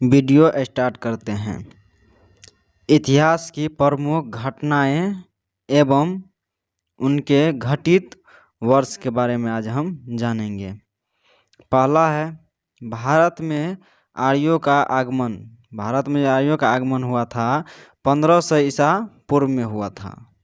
Video start करते हैं। इतिहास की प्रमुख घटनाएं एवं उनके घटित वर्ष के बारे में आज हम जानेंगे। पहला है भारत में आर्यों का आगमन। भारत में आर्यों का आगमन हुआ था 1500 ईसा पूर्व में हुआ था।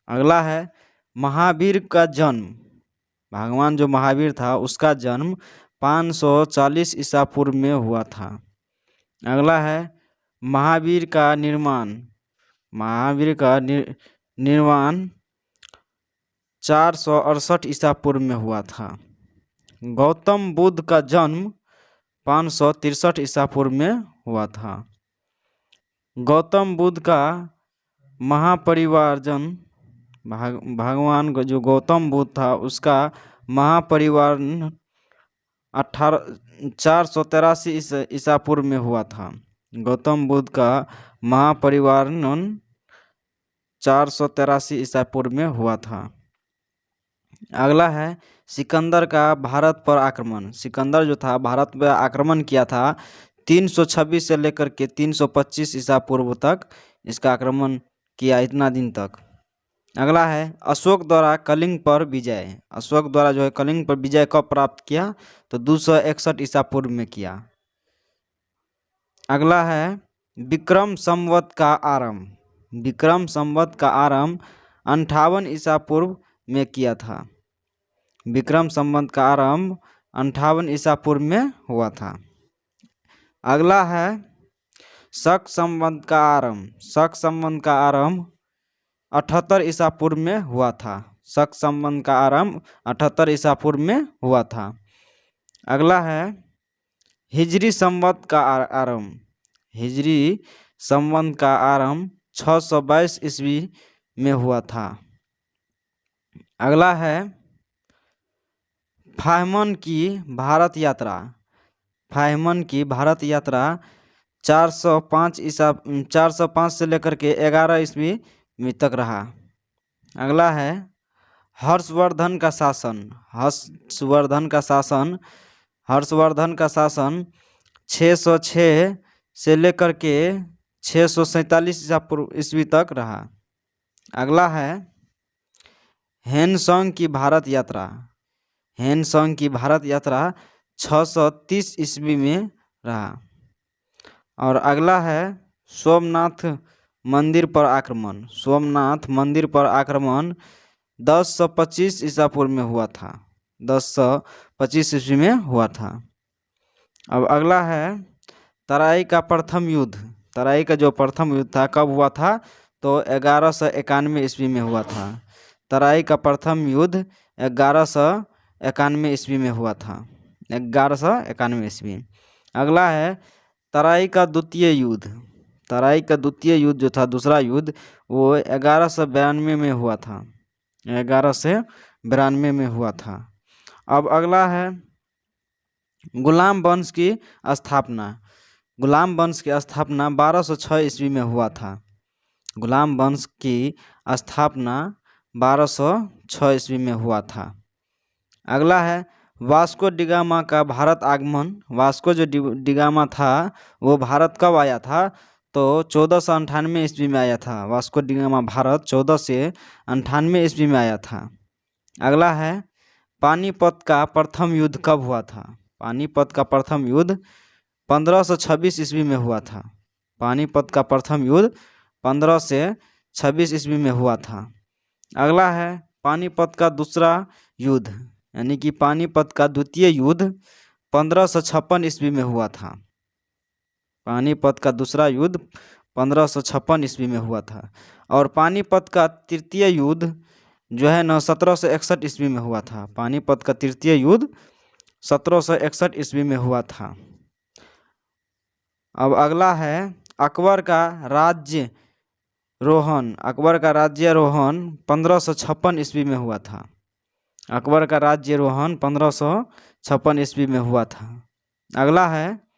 अगला है महावीर का जन्म। भगवान जो महावीर था उसका जन्म 540 ईसा पूर्व में हुआ था। अगला है महावीर का निर्माण। महावीर का निर्माण 468 ईसा पूर्व में हुआ था। गौतम बुद्ध का जन्म 563 ईसा पूर्व में हुआ था। गौतम बुद्ध का महापरिवारजन भगवान जो गौतम बुद्ध था उसका महापरिवार 483 ईसा पूर्व में हुआ था। गौतम बुद्ध का महापरिवारन 483 ईसा पूर्व में हुआ था। अगला है सिकंदर का भारत पर आक्रमण। सिकंदर जो था भारत पर आक्रमण किया था 326 से लेकर के 325 ईसा पूर्व तक इसका आक्रमण किया, इतना दिन तक। अगला है अशोक द्वारा कलिंग पर विजय। अशोक द्वारा जो है कलिंग पर विजय कब प्राप्त किया तो 261 ईसा पूर्व में किया। अगला है विक्रम संवत का आरंभ। विक्रम संवत का आरंभ 58 ईसा पूर्व में किया था। विक्रम संवत का आरंभ 58 ईसा पूर्व में हुआ था। अगला है शक संवत का आरंभ। शक संवत का आरंभ 78 ईसा पूर्व में हुआ था। शक संवत का आरंभ 78 ईसा पूर्व में हुआ था। अगला है हिजरी संवत का आरंभ। हिजरी संवत का आरंभ 622 ईस्वी में हुआ था। अगला है फाहिमन की भारत यात्रा। फाहिमन की भारत यात्रा 405 से लेकर के 11 ईस्वी में तक रहा। अगला है हर्षवर्धन का शासन। हर्षवर्धन का शासन 606 से लेकर के 647 ईस्वी तक रहा। अगला है हेनसोंग की भारत यात्रा। हेनसोंग की भारत यात्रा 630 ईस्वी में रहा। और अगला है सोमनाथ मंदिर पर आक्रमण। सोमनाथ मंदिर पर आक्रमण 1025 ईसा पूर्व में हुआ था। 1025 ईस्वी में हुआ था। अब अगला है तराई का प्रथम युद्ध। तराई का जो प्रथम युद्ध था कब हुआ था तो 1191 ईस्वी में हुआ था। तराई का प्रथम युद्ध 1191 ईस्वी में हुआ था। 1191 ईस्वी। अगला है तराई का द्वितीय युद्ध। तराई का द्वितीय युद्ध जो था दूसरा युद्ध वो 1192 में हुआ था। 1192 में हुआ था। अब अगला है गुलाम वंश की स्थापना। गुलाम वंश की स्थापना 1206 ईस्वी में हुआ था। गुलाम वंश की स्थापना 1206 ईस्वी में हुआ था। अगला है वास्को डिगामा का भारत आगमन। वास्को जो डिगामा था वो भारत कब आया था तो 1498 ईस्वी में आया था। वास्को डिगामा भारत 1498 ईस्वी में आया था। अगला है पानीपत का प्रथम युद्ध कब हुआ था। पानीपत का प्रथम युद्ध 1526 ईस्वी में हुआ था। पानीपत का प्रथम युद्ध 1526 ईस्वी में हुआ था। अगला है पानीपत का दूसरा युद्ध यानी कि पानीपत का द्वितीय युद्ध 1556 ईस्वी में हुआ था। पानीपत का दूसरा युद्ध 1556 ईस्वी में हुआ था। और पानीपत का तृतीय युद्ध जो है ना 1761 ईस्वी में हुआ था। पानीपत का तृतीय युद्ध 1761 ईस्वी में हुआ था। अब अगला है अकबर का राज्यारोहण। अकबर का राज्यारोहण 1556 ईस्वी में हुआ था। अकबर का राज्यारोहण 1556 ईस्वी में हुआ था। अगला है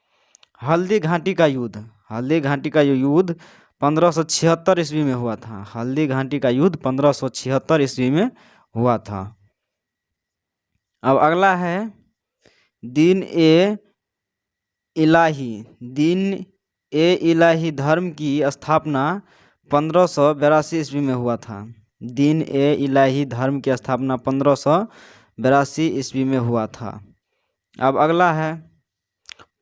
हल्दी घाटी का युद्ध। हल्दी घाटी का युद्ध 1576 ईस्वी में हुआ था। हल्दी घाटी का युद्ध 1576 ईस्वी में हुआ था। अब अगला है दिन ए इलाही दीन ए इलाही धर्म की स्थापना 1582 ईस्वी में हुआ था। दीन ए इलाही धर्म की स्थापना 1582 ईस्वी में हुआ था। अब अगला है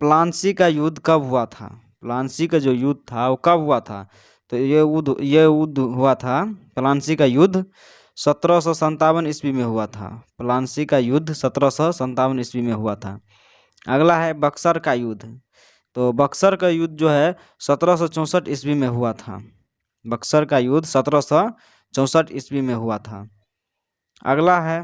प्लासी का युद्ध कब हुआ था। प्लासी का जो युद्ध था वो कब हुआ था, तो ये युद्ध हुआ था, प्लासी का युद्ध 1757 ईस्वी में हुआ था। प्लासी का युद्ध 1757 ईस्वी में हुआ था। अगला है बक्सर का युद्ध, तो बक्सर का युद्ध जो है 1764 ईस्वी में हुआ था। बक्सर का युद्ध 1764 ईस्वी में हुआ था। अगला है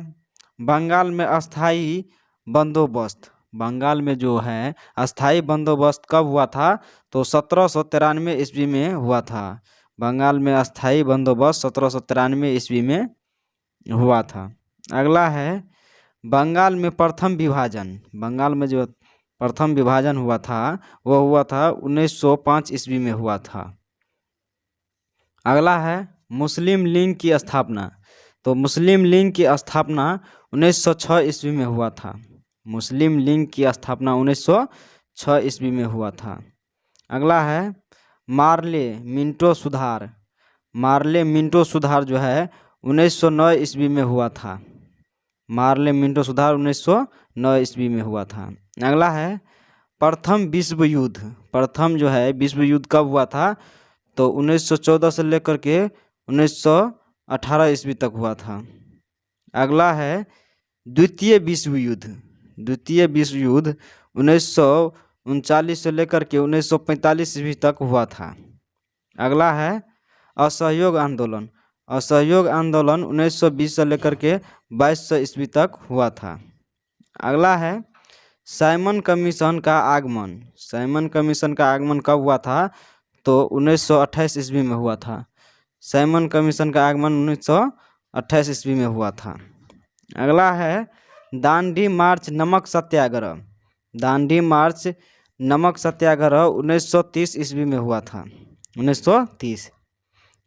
बंगाल में अस्थाई बंदोबस्त। बंगाल में जो है अस्थाई बंदोबस्त कब हुआ था, तो 1793 ईस्वी में हुआ था। बंगाल में अस्थाई बंदोबस्त 1793 ईस्वी में हुआ था। अगला है बंगाल में प्रथम विभाजन। बंगाल में जो प्रथम विभाजन हुआ था वो हुआ था 1905 ईस्वी में हुआ था। अगला है मुस्लिम लीग की स्थापना, तो मुस्लिम लीग की स्थापना 1906 ईस्वी में हुआ था। मुस्लिम लीग की स्थापना 1906 ईस्वी में हुआ था। अगला है मार्ले मिंटो सुधार। मार्ले मिंटो सुधार जो है 1909 ईस्वी में हुआ था। मार्ले मिंटो सुधार 1909 ईस्वी में हुआ था। अगला है प्रथम विश्व युद्ध। प्रथम जो है विश्व युद्ध कब हुआ था, तो 1914 से लेकर के 1918 ईस्वी तक हुआ था। अगला है द्वितीय विश्व युद्ध। द्वितीय विश्व युद्ध 1939 से लेकर के 1945 ईस्वी तक हुआ था। अगला है असहयोग आंदोलन। असहयोग आंदोलन 1920 से लेकर के 2200 ईस्वी तक हुआ था। अगला है साइमन कमीशन का आगमन। साइमन कमीशन का आगमन कब हुआ था, तो 1928 ईस्वी में हुआ था। साइमन कमीशन का आगमन 1928 ईस्वी में हुआ था। अगला है दांडी मार्च नमक सत्याग्रह। दांडी मार्च नमक सत्याग्रह 1930 ईस्वी में हुआ था। 1930।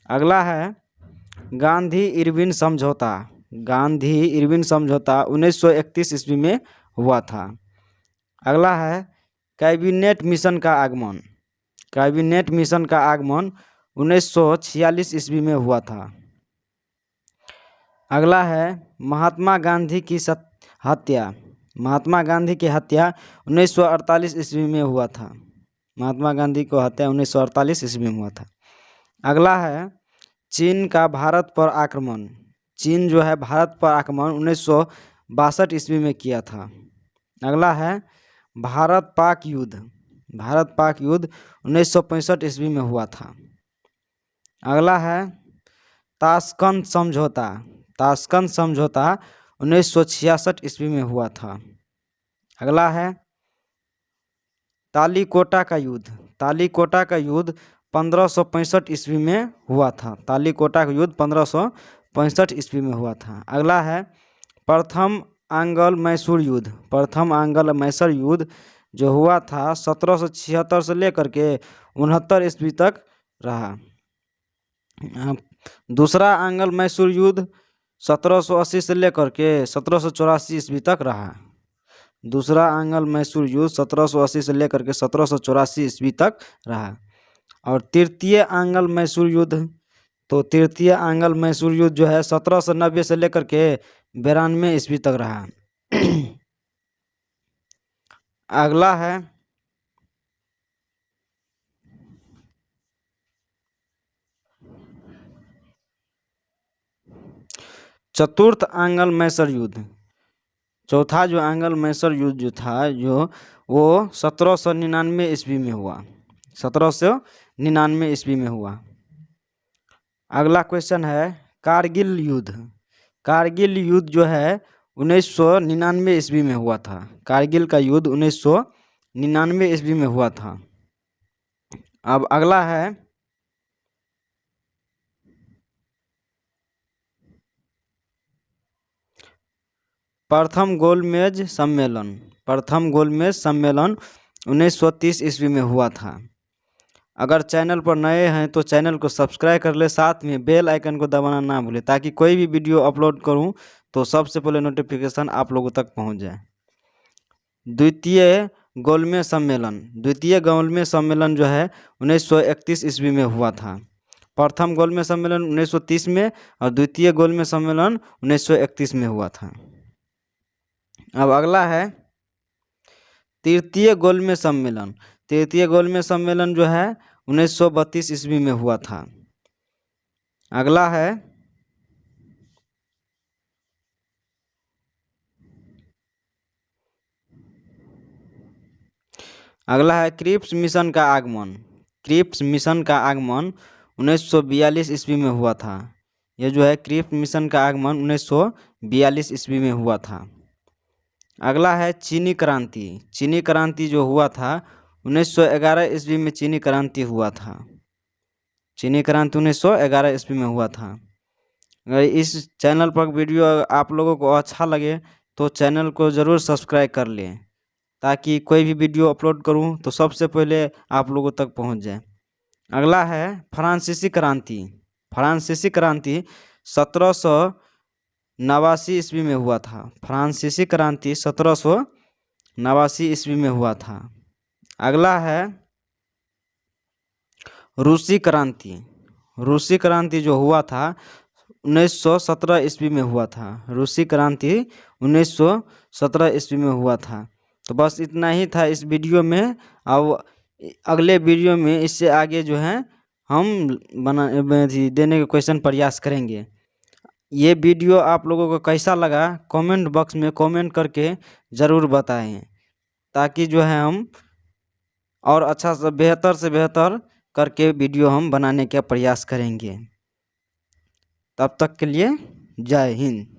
अगला है गांधी इरविन समझौता। गांधी इरविन समझौता 1931 ईस्वी में हुआ था। अगला है कैबिनेट मिशन का आगमन। कैबिनेट मिशन का आगमन 1946 ईस्वी में हुआ था। अगला है महात्मा गांधी की हत्या। महात्मा गांधी की हत्या 1948 ईस्वी में हुआ था। महात्मा गांधी को हत्या 1948 ईस्वी में हुआ था। अगला है चीन का भारत पर आक्रमण। चीन जो है भारत पर आक्रमण 1962 ईस्वी में किया था। अगला है भारत पाक युद्ध। भारत पाक युद्ध 1965 ईस्वी में हुआ था। अगला है ताशकंद समझौता। ताशकंद समझौता 1966 ईस्वी में हुआ था। अगला है तालीकोटा का युद्ध। तालीकोटा का युद्ध 1565 ईस्वी में हुआ था। तालीकोटा का युद्ध 1565 ईस्वी में हुआ था। अगला है प्रथम आंग्ल मैसूर युद्ध। प्रथम आंग्ल मैसूर युद्ध जो हुआ था 1776 से लेकर के 69 ईस्वी तक रहा। दूसरा आंग्ल मैसूर युद्ध 1780 से लेकर के 1784 ईस्वी तक रहा। दूसरा आंग्ल मैसूर युद्ध 1780 से लेकर के 1784 ईस्वी तक रहा। और तृतीय आंग्ल मैसूर युद्ध, तो तृतीय आंग्ल मैसूर युद्ध जो है 1790 से लेकर के 92 ईस्वी तक रहा। अगला है चतुर्थ आंग्ल मैसूर युद्ध। चौथा जो आंग्ल मैसूर युद्ध जो था वो 1799 ईस्वी में हुआ। 1799 ईस्वी में हुआ। अगला क्वेश्चन है कारगिल युद्ध। कारगिल युद्ध जो है 1999 ईस्वी में हुआ था। कारगिल का युद्ध 1999 ईस्वी में हुआ था। अब अगला है प्रथम गोलमेज सम्मेलन। प्रथम गोलमेज सम्मेलन 1930 ईस्वी में हुआ था। अगर चैनल पर नए हैं तो चैनल को सब्सक्राइब कर ले, साथ में बेल आइकन को दबाना ना भूलें ताकि कोई भी वीडियो अपलोड करूं तो सबसे पहले नोटिफिकेशन आप लोगों तक पहुंच जाए। द्वितीय गोलमेज सम्मेलन, द्वितीय गोलमेज सम्मेलन जो है 1931 ईस्वी में हुआ था। प्रथम गोलमेज सम्मेलन 1930 में और द्वितीय गोलमेज सम्मेलन 1931 में हुआ था। अब अगला है तृतीय गोलमेज सम्मेलन। तृतीय गोलमेज सम्मेलन जो है 1932 ईस्वी में हुआ था। अगला है क्रिप्स मिशन का आगमन। क्रिप्स मिशन का आगमन 1942 ईस्वी में हुआ था। ये जो है क्रिप्स मिशन का आगमन 1942 ईस्वी में हुआ था। अगला है चीनी क्रांति। चीनी क्रांति जो हुआ था 1911 ईस्वी में चीनी क्रांति हुआ था। चीनी क्रांति 1911 ईस्वी में हुआ था। अगर इस चैनल पर वीडियो आप लोगों को अच्छा लगे तो चैनल को ज़रूर सब्सक्राइब कर लें, ताकि कोई भी वीडियो अपलोड करूं तो सबसे पहले आप लोगों तक पहुंच जाए। अगला है फ्रांसीसी क्रांति। फ्रांसीसी क्रांति 1789 ईस्वी में हुआ था। फ्रांसीसी क्रांति 1789 ईस्वी में हुआ था। अगला है रूसी क्रांति। रूसी क्रांति जो हुआ था 1917 ईस्वी में हुआ था। रूसी क्रांति 1917 ईस्वी में हुआ था। तो बस इतना ही था इस वीडियो में। अब अगले वीडियो में इससे आगे जो है हम देने के क्वेश्चन प्रयास करेंगे। ये वीडियो आप लोगों को कैसा लगा कमेंट बॉक्स में कमेंट करके ज़रूर बताएं, ताकि जो है हम और अच्छा से बेहतर करके वीडियो हम बनाने का प्रयास करेंगे। तब तक के लिए जय हिंद।